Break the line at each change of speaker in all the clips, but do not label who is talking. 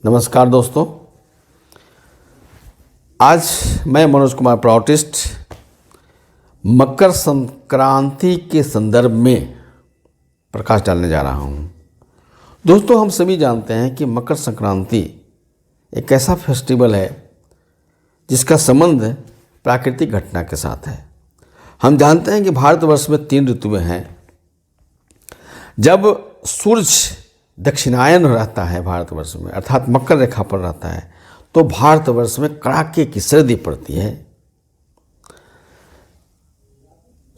नमस्कार दोस्तों, आज मैं मनोज कुमार प्राउटिस्ट मकर संक्रांति के संदर्भ में प्रकाश डालने जा रहा हूँ। दोस्तों, हम सभी जानते हैं कि मकर संक्रांति एक ऐसा फेस्टिवल है जिसका संबंध प्राकृतिक घटना के साथ है। हम जानते हैं कि भारतवर्ष में 3 ऋतुएं हैं। जब सूर्य दक्षिणायन रहता है भारतवर्ष में, अर्थात मकर रेखा पर रहता है, तो भारतवर्ष में कड़ाके की सर्दी पड़ती है।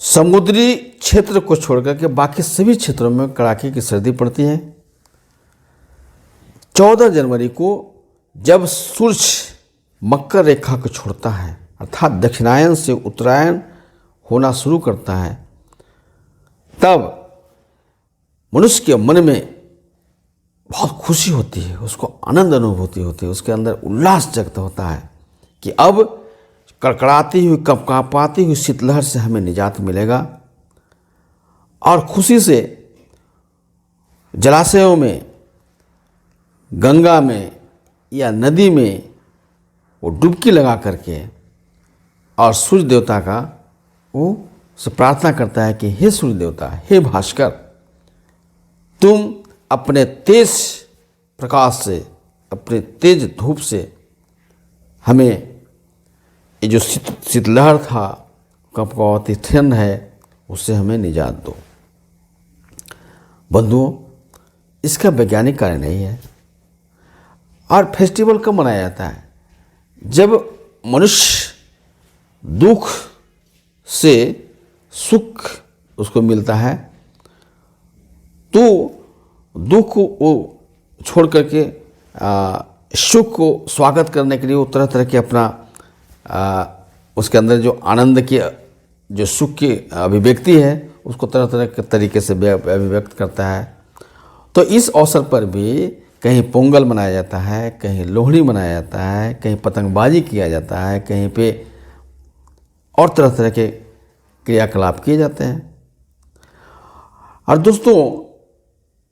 समुद्री क्षेत्र को छोड़कर के बाकी सभी क्षेत्रों में कड़ाके की सर्दी पड़ती है। 14 जनवरी को जब सूर्य मकर रेखा को छोड़ता है, अर्थात दक्षिणायन से उत्तरायण होना शुरू करता है, तब मनुष्य के मन में बहुत खुशी होती है, उसको आनंद अनुभूति होती है, उसके अंदर उल्लास जगत होता है कि अब कड़कड़ाती हुई कँपाती हुई शीतलहर से हमें निजात मिलेगा। और खुशी से जलाशयों में, गंगा में या नदी में वो डुबकी लगा करके और सूर्य देवता का वो से प्रार्थना करता है कि हे सूर्य देवता, हे भास्कर, तुम अपने तेज प्रकाश से, अपने तेज धूप से हमें ये जो शीतलहर था, कँपकँपाती ठंड है, उससे हमें निजात दो। बंधुओं, इसका वैज्ञानिक कारण नहीं है। और फेस्टिवल कब मनाया जाता है? जब मनुष्य दुख से सुख उसको मिलता है, तो दुख को छोड़ करके सुख को स्वागत करने के लिए वो तरह तरह के अपना उसके अंदर जो आनंद की, जो सुख की अभिव्यक्ति है, उसको तरह तरह के तरीके से अभिव्यक्त करता है। तो इस अवसर पर भी कहीं पोंगल मनाया जाता है, कहीं लोहड़ी मनाया जाता है, कहीं पतंगबाजी किया जाता है, कहीं पे और तरह तरह के क्रियाकलाप किए जाते हैं। और दोस्तों,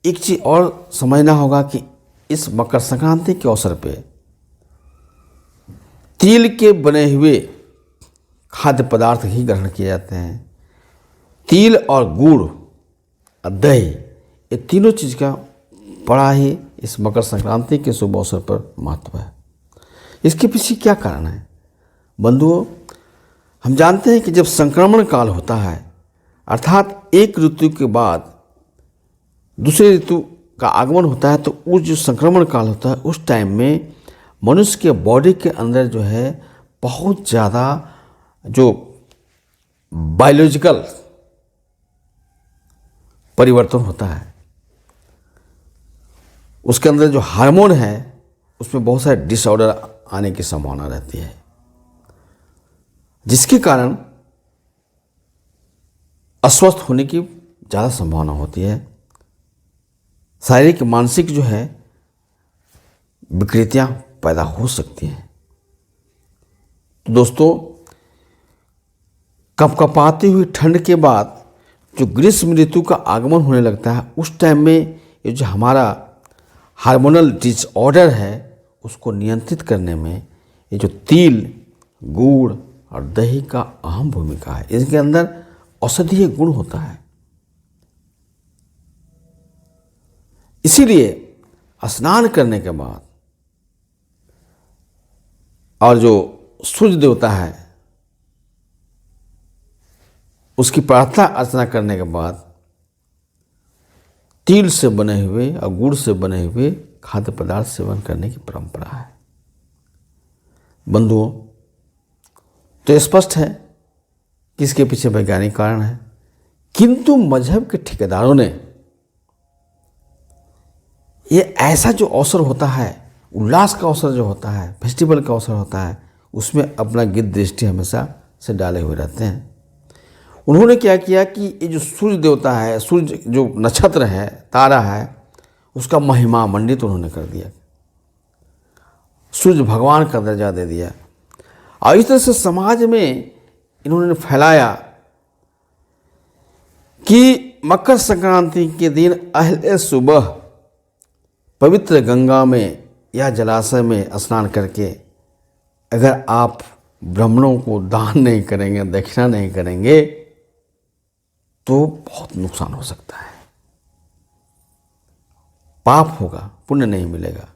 एक चीज़ और समझना होगा कि इस मकर संक्रांति के अवसर पे तिल के बने हुए खाद्य पदार्थ ही ग्रहण किए जाते हैं। तिल और गुड़ और दही, ये तीनों चीज़ का बड़ा ही इस मकर संक्रांति के शुभ अवसर पर महत्व है। इसके पीछे क्या कारण है? बंधुओं, हम जानते हैं कि जब संक्रमण काल होता है, अर्थात एक ऋतु के बाद दूसरे ऋतु का आगमन होता है, तो उस जो संक्रमण काल होता है, उस टाइम में मनुष्य के बॉडी के अंदर जो है बहुत ज़्यादा जो बायोलॉजिकल परिवर्तन होता है। उसके अंदर जो हार्मोन है, उसमें बहुत सारे डिसऑर्डर आने की संभावना रहती है, जिसके कारण अस्वस्थ होने की ज़्यादा संभावना होती है। शारीरिक मानसिक जो है विकृतियाँ पैदा हो सकती हैं। तो दोस्तों, कँपकँपाती हुई ठंड के बाद जो ग्रीष्म ऋतु का आगमन होने लगता है, उस टाइम में ये जो हमारा हार्मोनल डिसऑर्डर है, उसको नियंत्रित करने में ये जो तिल, गुड़ और दही का अहम भूमिका है। इसके अंदर औषधीय गुण होता है। इसीलिए स्नान करने के बाद और जो सूर्य देवता है, उसकी प्रार्थना अर्चना करने के बाद तिल से बने हुए और गुड़ से बने हुए खाद्य पदार्थ सेवन करने की परंपरा है। बंधुओं, तो स्पष्ट है कि इसके पीछे वैज्ञानिक कारण है, किंतु मजहब के ठेकेदारों ने ये ऐसा जो अवसर होता है, उल्लास का अवसर जो होता है, फेस्टिवल का अवसर होता है, उसमें अपना गिद्ध दृष्टि हमेशा से डाले हुए रहते हैं। उन्होंने क्या किया कि ये जो सूर्य देवता है, सूर्य जो नक्षत्र है, तारा है, उसका महिमा मंडित उन्होंने कर दिया, सूर्य भगवान का दर्जा दे दिया। और इस तरह से समाज में इन्होंने फैलाया कि मकर संक्रांति के दिन अहले सुबह पवित्र गंगा में या जलाशय में स्नान करके अगर आप ब्राह्मणों को दान नहीं करेंगे, दक्षिणा नहीं करेंगे, तो बहुत नुकसान हो सकता है। पाप होगा, पुण्य नहीं मिलेगा।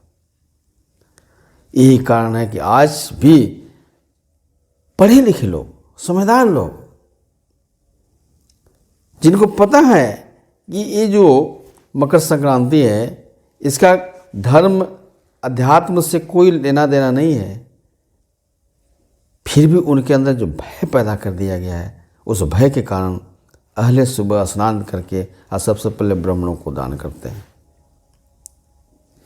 यही कारण है कि आज भी पढ़े लिखे लोग, समझदार लोग, जिनको पता है कि ये जो मकर संक्रांति है, इसका धर्म अध्यात्म से कोई लेना देना नहीं है, फिर भी उनके अंदर जो भय पैदा कर दिया गया है, उस भय के कारण अहले सुबह स्नान करके और सबसे पहले ब्राह्मणों को दान करते हैं।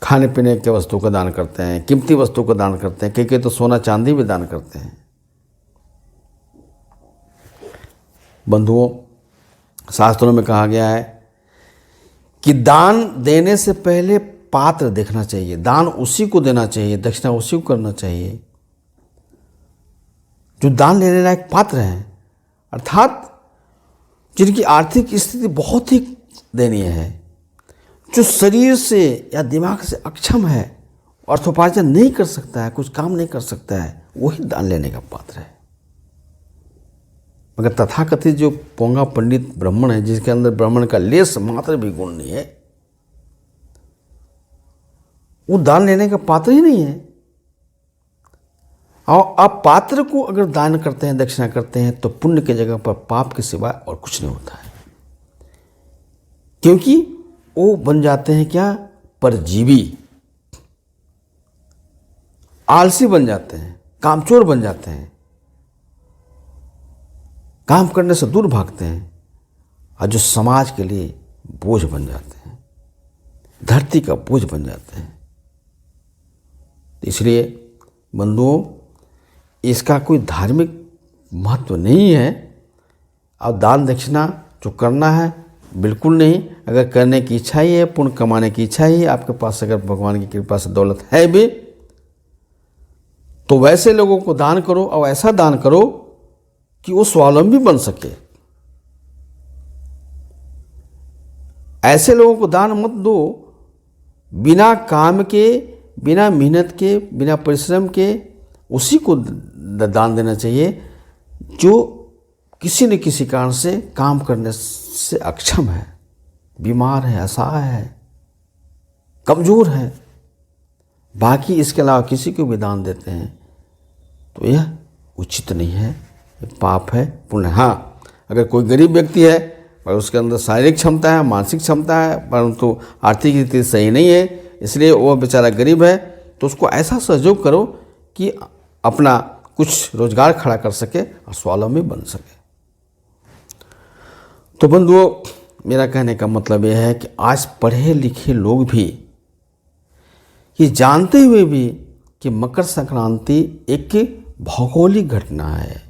खाने पीने के वस्तु का दान करते हैं, कीमती वस्तु का दान करते हैं, कई तो सोना चांदी भी दान करते हैं। बंधुओं, शास्त्रों में कहा गया है कि दान देने से पहले पात्र देखना चाहिए। दान उसी को देना चाहिए, दक्षिणा उसी को करना चाहिए जो दान लेने लायक पात्र हैं, अर्थात जिनकी आर्थिक स्थिति बहुत ही दयनीय है, जो शरीर से या दिमाग से अक्षम है, अर्थोपार्जन नहीं कर सकता है, कुछ काम नहीं कर सकता है, वही दान लेने का पात्र है। मगर तथाकथित जो पोंगा पंडित ब्राह्मण है, जिसके अंदर ब्राह्मण का लेस मात्र भी गुण नहीं है, वो दान लेने का पात्र ही नहीं है। और आप पात्र को अगर दान करते हैं, दक्षिणा करते हैं, तो पुण्य की जगह पर पाप के सिवा और कुछ नहीं होता है। क्योंकि वो बन जाते हैं क्या, परजीवी, आलसी बन जाते हैं, कामचोर बन जाते हैं, काम करने से दूर भागते हैं, और जो समाज के लिए बोझ बन जाते हैं, धरती का बोझ बन जाते हैं। इसलिए बंधुओं, इसका कोई धार्मिक महत्व नहीं है। अब दान दक्षिणा जो करना है, बिल्कुल नहीं। अगर करने की इच्छा ही है, पुण्य कमाने की इच्छा ही है आपके पास, अगर भगवान की कृपा से दौलत है भी, तो वैसे लोगों को दान करो, और ऐसा दान करो कि वो स्वावलंबी बन सके। ऐसे लोगों को दान मत दो बिना काम के, बिना मेहनत के, बिना परिश्रम के। उसी को दान देना चाहिए जो किसी न किसी कारण से काम करने से अक्षम है, बीमार है, असहाय है, कमजोर है। बाकी इसके अलावा किसी को भी दान देते हैं तो यह उचित नहीं है, पाप है, पुण्य। हाँ, अगर कोई गरीब व्यक्ति है और उसके अंदर शारीरिक क्षमता है, मानसिक क्षमता है, परंतु आर्थिक स्थिति सही नहीं है, इसलिए वो बेचारा गरीब है, तो उसको ऐसा सहयोग करो कि अपना कुछ रोजगार खड़ा कर सके और स्वावलंबी बन सके। तो बंधुओं, मेरा कहने का मतलब यह है कि आज पढ़े लिखे लोग भी ये जानते हुए भी कि मकर संक्रांति एक भौगोलिक घटना है,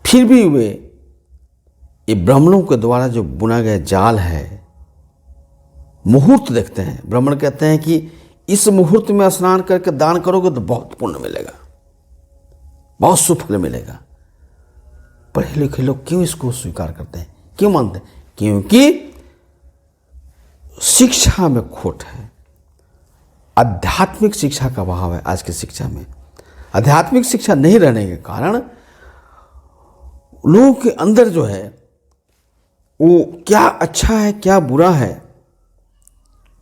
फिर भी वे ये ब्राह्मणों के द्वारा जो बुना गया जाल है, मुहूर्त देखते हैं। ब्राह्मण कहते हैं कि इस मुहूर्त में स्नान करके दान करोगे तो बहुत पुण्य मिलेगा, बहुत सुफल मिलेगा। पढ़े लिखे लोग क्यों इसको स्वीकार करते हैं, क्यों मानते हैं? क्योंकि शिक्षा में खोट है, आध्यात्मिक शिक्षा का अभाव है। आज की शिक्षा में आध्यात्मिक शिक्षा नहीं रहने के कारण लोगों के अंदर जो है वो क्या अच्छा है क्या बुरा है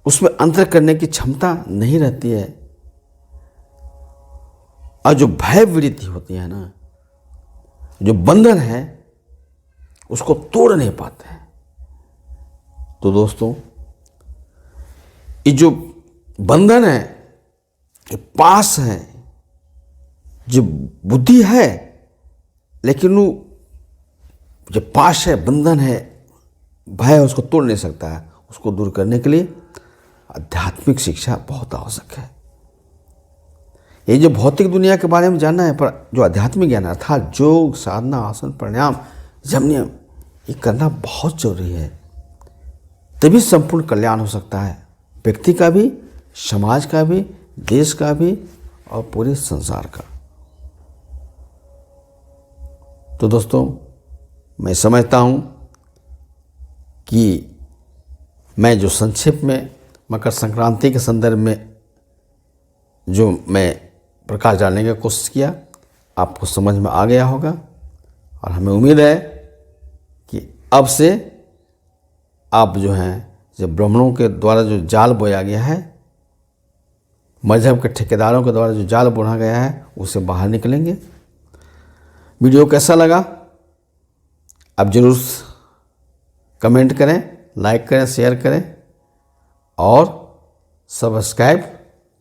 उसमें अंतर करने की क्षमता नहीं रहती है, और जो भय वृत्ति होती है ना, जो बंधन है, उसको तोड़ नहीं पाते हैं। तो दोस्तों, ये जो बंधन है, ये पास है, जो बुद्धि है, लेकिन वो जो पाश है, बंधन है, भय है, उसको तोड़ नहीं सकता है। उसको दूर करने के लिए आध्यात्मिक शिक्षा बहुत आवश्यक है। ये जो भौतिक दुनिया के बारे में जानना है, पर जो आध्यात्मिक ज्ञान अर्थात योग, साधना, आसन, प्राणायाम, जमनियम, ये करना बहुत जरूरी है। तभी संपूर्ण कल्याण हो सकता है, व्यक्ति का भी, समाज का भी, देश का भी और पूरे संसार का। तो दोस्तों, मैं समझता हूँ कि मैं जो संक्षेप में मकर संक्रांति के संदर्भ में जो मैं प्रकाश डालने की कोशिश किया, आपको समझ में आ गया होगा। और हमें उम्मीद है कि अब से आप जो हैं, जो ब्राह्मणों के द्वारा जो जाल बोया गया है, मजहब के ठेकेदारों के द्वारा जो जाल बुना गया है, उससे बाहर निकलेंगे। वीडियो कैसा लगा आप ज़रूर कमेंट करें, लाइक करें, शेयर करें और सब्सक्राइब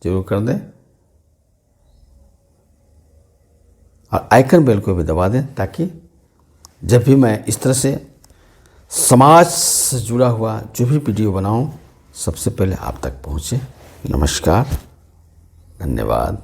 जरूर कर दें और आइकन बेल को भी दबा दें, ताकि जब भी मैं इस तरह से समाज से जुड़ा हुआ जो भी वीडियो बनाऊं, सबसे पहले आप तक पहुंचे। नमस्कार, धन्यवाद।